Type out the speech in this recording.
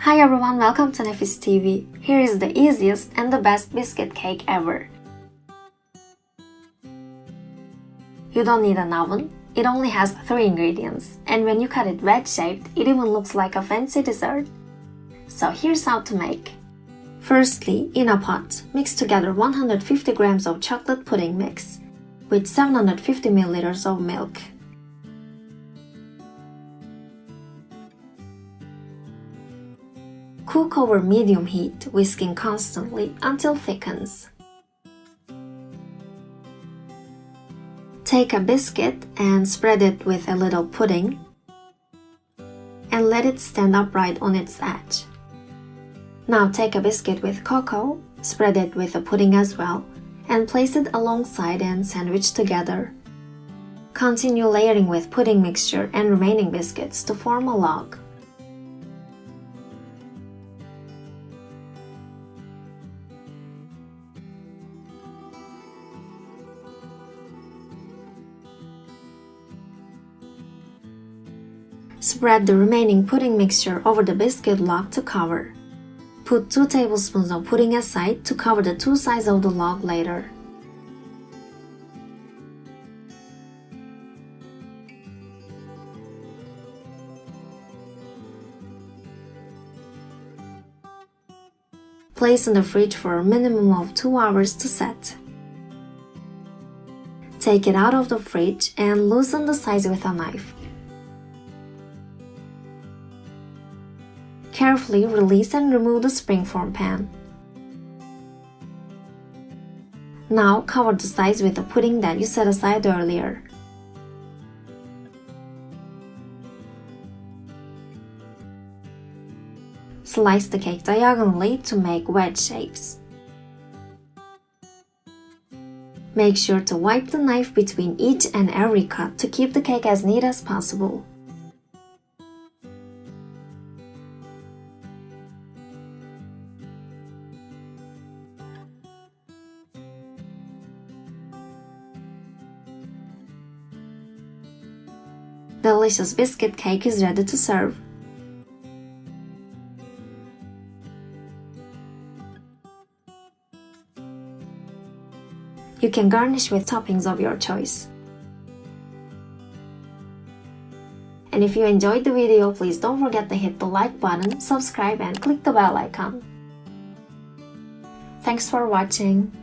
Hi everyone, welcome to Nefis TV. Here is the easiest and the best biscuit cake ever. You don't need an oven, it only has 3 ingredients, and when you cut it wedge-shaped, it even looks like a fancy dessert. So here's how to make. Firstly, in a pot, mix together 150 grams of chocolate pudding mix with 750 milliliters of milk. Cook over medium heat, whisking constantly until thickens. Take a biscuit and spread it with a little pudding and let it stand upright on its edge. Now take a biscuit with cocoa, spread it with the pudding as well, and place it alongside and sandwich together. Continue layering with pudding mixture and remaining biscuits to form a log. Spread the remaining pudding mixture over the biscuit log to cover. Put 2 tablespoons of pudding aside to cover the 2 sides of the log later. Place in the fridge for a minimum of 2 hours to set. Take it out of the fridge and loosen the sides with a knife. Carefully release and remove the springform pan. Now cover the sides with the pudding that you set aside earlier. Slice the cake diagonally to make wedge shapes. Make sure to wipe the knife between each and every cut to keep the cake as neat as possible. Delicious biscuit cake is ready to serve. You can garnish with toppings of your choice. And if you enjoyed the video, please don't forget to hit the like button, subscribe and click the bell icon. Thanks for watching.